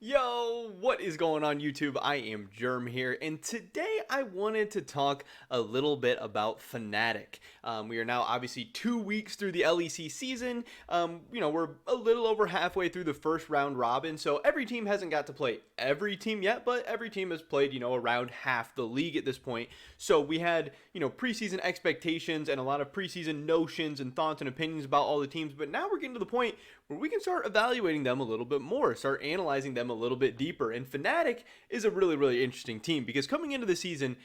Yo, what is going on YouTube? I am Germ here, and today I wanted to talk a little bit about Fnatic. We are now obviously 2 weeks through the LEC season. We're a little over halfway through the first round robin, so every team hasn't got to play every team yet, but every team has played, around half the league at this point. So we had, preseason expectations and a lot of preseason notions and thoughts and opinions about all the teams, but now we're getting to the point where we can start evaluating them a little bit more, start analyzing them a little bit deeper. And Fnatic is a really, really interesting team because coming into the season,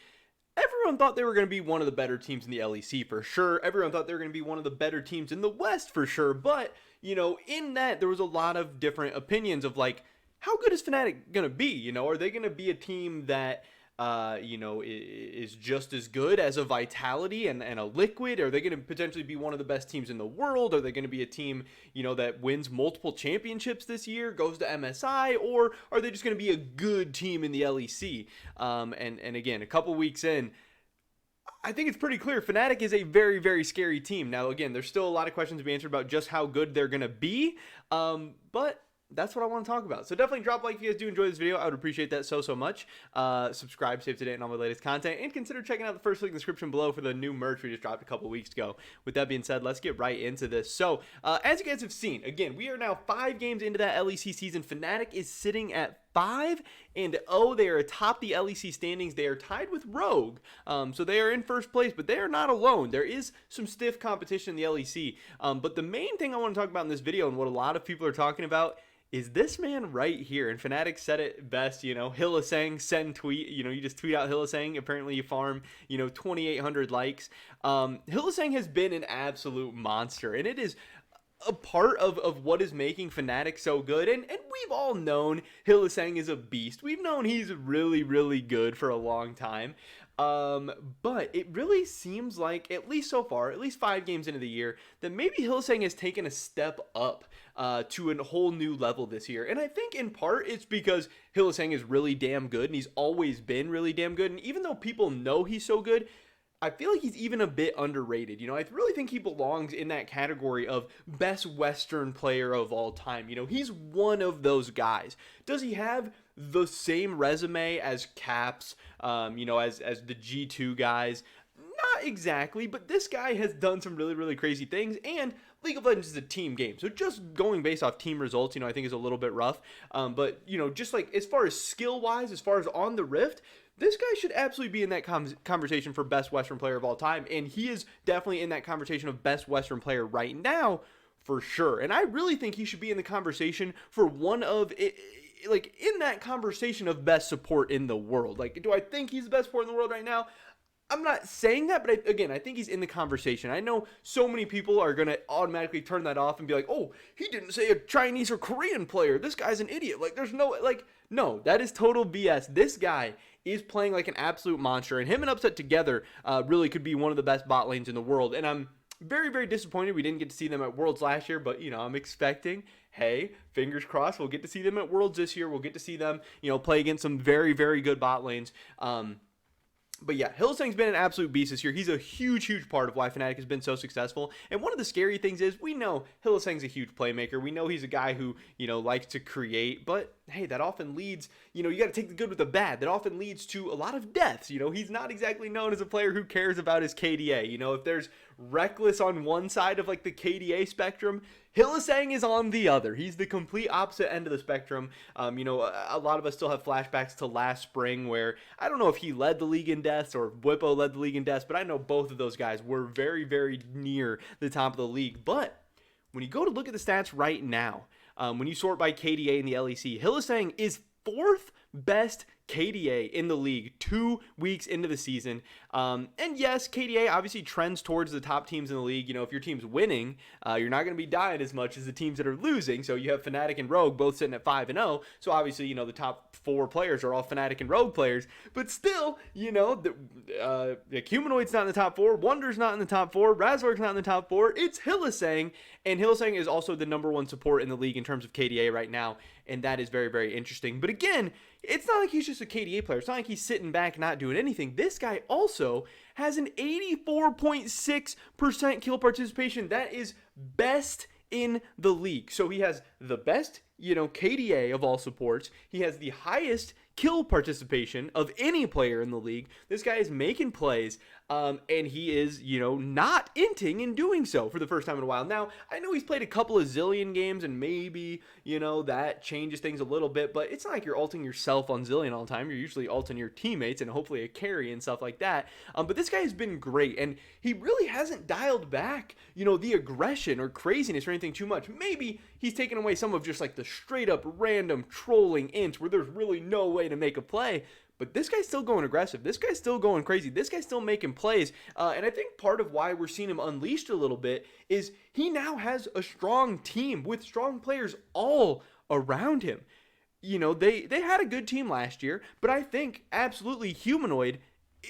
everyone thought they were going to be one of the better teams in the LEC for sure. Everyone thought they were going to be one of the better teams in the West for sure. But, in that, there was a lot of different opinions of like, how good is Fnatic going to be? Are they going to be a team that is just as good as a Vitality and a Liquid? Are they going to potentially be one of the best teams in the world? Are they going to be a team, that wins multiple championships this year, goes to MSI, or are they just going to be a good team in the LEC? And again, a couple weeks in, I think it's pretty clear Fnatic is a very, very scary team. Now, again, there's still a lot of questions to be answered about just how good they're going to be, but that's what I want to talk about. So definitely drop a like if you guys do enjoy this video. I would appreciate that so much. Subscribe, stay up to date on all my latest content, and consider checking out the first link in the description below for the new merch we just dropped a couple weeks ago. With that being said, let's get right into this. So as you guys have seen, again, we are now 5 games into that LEC season. Fnatic is sitting at 5-0. They are atop the LEC standings. They are tied with Rogue. So they are in first place, but they are not alone. There is some stiff competition in the LEC. But the main thing I want to talk about in this video, and what a lot of people are talking about, is this man right here. And Fnatic said it best, Hillisang, send tweet, you just tweet out Hillisang. Apparently you farm, 2,800 likes. Hillisang has been an absolute monster, and it is a part of what is making Fnatic so good. And we've all known Hillisang is a beast. We've known he's really, really good for a long time. But it really seems like, at least so far, at least 5 games into the year, that maybe Hillisang has taken a step up to a whole new level this year. And I think in part it's because Hillisang is really damn good, and he's always been really damn good. And even though people know he's so good, I feel like he's even a bit underrated. I really think he belongs in that category of best Western player of all time. He's one of those guys. Does he have the same resume as Caps, as the G2 guys? Not exactly, but this guy has done some really, really crazy things, and League of Legends is a team game, so just going based off team results, I think is a little bit rough. But, just like as far as skill-wise, as far as on the Rift, this guy should absolutely be in that conversation for best Western player of all time, and he is definitely in that conversation of best Western player right now, for sure. And I really think he should be in the conversation for one of, in that conversation of best support in the world. Do I think he's the best support in the world right now? I'm not saying that, but I think he's in the conversation. I know so many people are going to automatically turn that off and be like, oh, he didn't say a Chinese or Korean player. This guy's an idiot. There's no, that is total BS. This guy is playing like an absolute monster, and him and Upset together really could be one of the best bot lanes in the world. And I'm very, very disappointed we didn't get to see them at Worlds last year, but, I'm expecting, hey, fingers crossed, we'll get to see them at Worlds this year. We'll get to see them, play against some very, very good bot lanes. But yeah, Hillisang's been an absolute beast this year. He's a huge, huge part of why Fnatic has been so successful. And one of the scary things is we know Hillisang's a huge playmaker. We know he's a guy who, likes to create. But, hey, that often leads, you got to take the good with the bad. That often leads to a lot of deaths. He's not exactly known as a player who cares about his KDA. If there's Reckless on one side of, the KDA spectrum, Hillisang is on the other. He's the complete opposite end of the spectrum. A lot of us still have flashbacks to last spring where, I don't know if he led the league in deaths or Whippo led the league in deaths, but I know both of those guys were very, very near the top of the league. But when you go to look at the stats right now, when you sort by KDA in the LEC, Hillisang is 4th best KDA in the league 2 weeks into the season. And yes, KDA obviously trends towards the top teams in the league. If your team's winning, you're not going to be dying as much as the teams that are losing. So you have Fnatic and Rogue both sitting at 5-0. So obviously, the top 4 players are all Fnatic and Rogue players. But still, the Humanoid's not in the top 4. Wonder's not in the top 4. Razor's not in the top 4. It's Hillisang. And Hillisang is also the #1 support in the league in terms of KDA right now. And that is very, very interesting. But again, it's not like he's just a KDA player. It's not like he's sitting back not doing anything. This guy also has an 84.6% kill participation. That is best in the league. So he has the best KDA of all supports. He has the highest kill participation of any player in the league. This guy is making plays, and he is, not inting in doing so for the first time in a while. Now, I know he's played a couple of zillion games, and maybe, that changes things a little bit, but it's not like you're ulting yourself on zillion all the time. You're usually ulting your teammates and hopefully a carry and stuff like that. But this guy has been great, and he really hasn't dialed back, the aggression or craziness or anything too much. Maybe he's taken away some of just like the straight up random trolling ints where there's really no way to make a play. But this guy's still going aggressive. This guy's still going crazy. This guy's still making plays. And I think part of why we're seeing him unleashed a little bit is he now has a strong team with strong players all around him. They had a good team last year, but I think absolutely Humanoid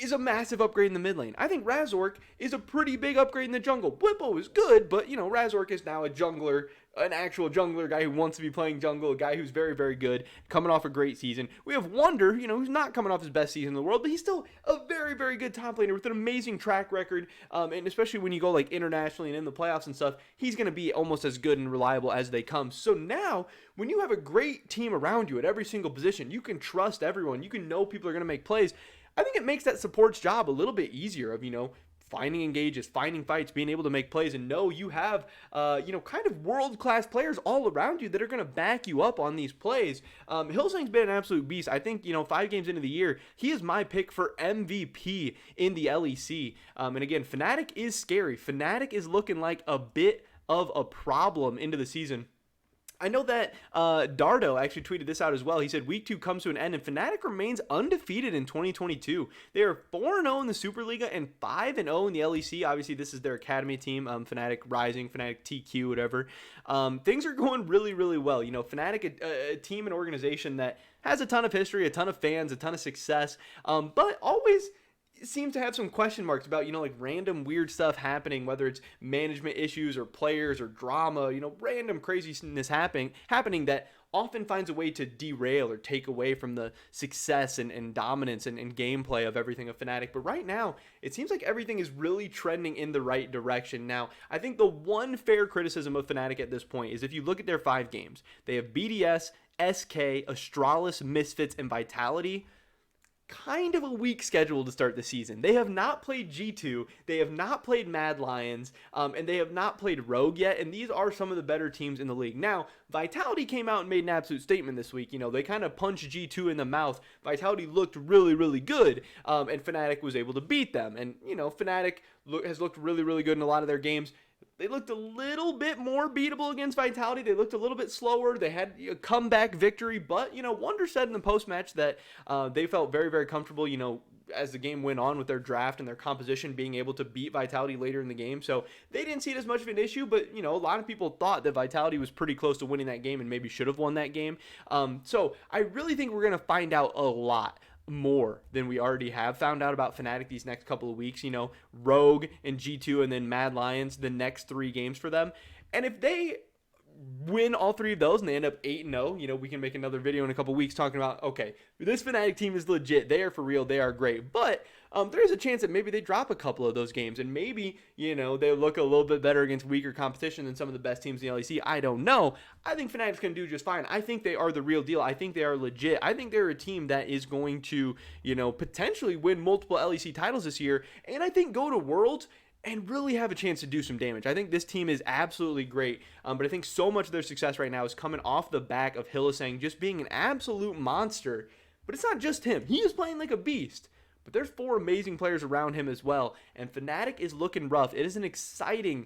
is a massive upgrade in the mid lane. I think Razork is a pretty big upgrade in the jungle. Blippo is good, but, Razork is now a jungler, an actual jungler, guy who wants to be playing jungle, a guy who's very, very good, coming off a great season. We have Wonder, who's not coming off his best season in the world, but he's still a very, very good top laner with an amazing track record, and especially when you go, internationally and in the playoffs and stuff, he's going to be almost as good and reliable as they come. So now, when you have a great team around you at every single position, you can trust everyone, you can know people are going to make plays. I think it makes that support's job a little bit easier of, finding engages, finding fights, being able to make plays, and know you have, kind of world-class players all around you that are going to back you up on these plays. Hillsang's been an absolute beast. I think, 5 games into the year, he is my pick for MVP in the LEC. And again, Fnatic is scary. Fnatic is looking like a bit of a problem into the season. I know that Dardo actually tweeted this out as well. He said, Week 2 comes to an end, and Fnatic remains undefeated in 2022. They are 4-0 in the Superliga and 5-0 in the LEC. Obviously, this is their academy team, Fnatic Rising, Fnatic TQ, whatever. Things are going really, really well. Fnatic, a team and organization that has a ton of history, a ton of fans, a ton of success, but always seems to have some question marks about, random weird stuff happening, whether it's management issues or players or drama, random craziness happening that often finds a way to derail or take away from the success and dominance and gameplay of everything of Fnatic. But right now, it seems like everything is really trending in the right direction. Now, I think the one fair criticism of Fnatic at this point is if you look at their 5 games, they have BDS, SK, Astralis, Misfits, and Vitality. Kind of a weak schedule to start the season. They have not played G2, they have not played Mad Lions, and they have not played Rogue yet, and these are some of the better teams in the league. Now, Vitality came out and made an absolute statement this week. They kind of punched G2 in the mouth. Vitality looked really, really good, and Fnatic was able to beat them. And, Fnatic has looked really, really good in a lot of their games. They looked a little bit more beatable against Vitality. They looked a little bit slower. They had a comeback victory, but, Wonder said in the post-match that they felt very, very comfortable, as the game went on with their draft and their composition being able to beat Vitality later in the game. So they didn't see it as much of an issue, but, a lot of people thought that Vitality was pretty close to winning that game and maybe should have won that game. So I really think we're going to find out a lot more than we already have found out about Fnatic these next couple of weeks. Rogue and G2 and then Mad Lions, the next 3 games for them. And if they win all 3 of those and they end up 8-0, we can make another video in a couple weeks talking about, okay, this Fnatic team is legit. They are for real. They are great. But there's a chance that maybe they drop a couple of those games and maybe, they look a little bit better against weaker competition than some of the best teams in the LEC. I don't know. I think Fnatic's going to do just fine. I think they are the real deal. I think they are legit. I think they're a team that is going to, potentially win multiple LEC titles this year. And I think go to Worlds and really have a chance to do some damage. I think this team is absolutely great, but I think so much of their success right now is coming off the back of Hylissang just being an absolute monster. But it's not just him. He is playing like a beast. But there's 4 amazing players around him as well, and Fnatic is looking rough. It is an exciting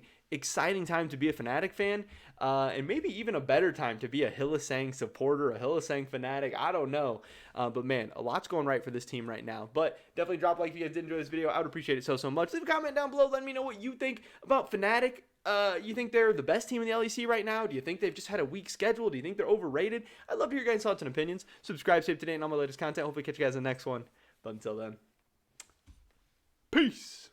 time to be a Fnatic fan, and maybe even a better time to be a Hylissang supporter, a Hylissang Fnatic. I don't know. But man, a lot's going right for this team right now. But definitely drop a like if you guys did enjoy this video. I would appreciate it so much. Leave a comment down below. Let me know what you think about Fnatic. You think they're the best team in the LEC right now? Do you think they've just had a weak schedule? Do you think they're overrated? I'd love to hear your guys' thoughts and opinions. Subscribe, stay up to date on all my latest content. Hopefully catch you guys in the next one. But until then, peace.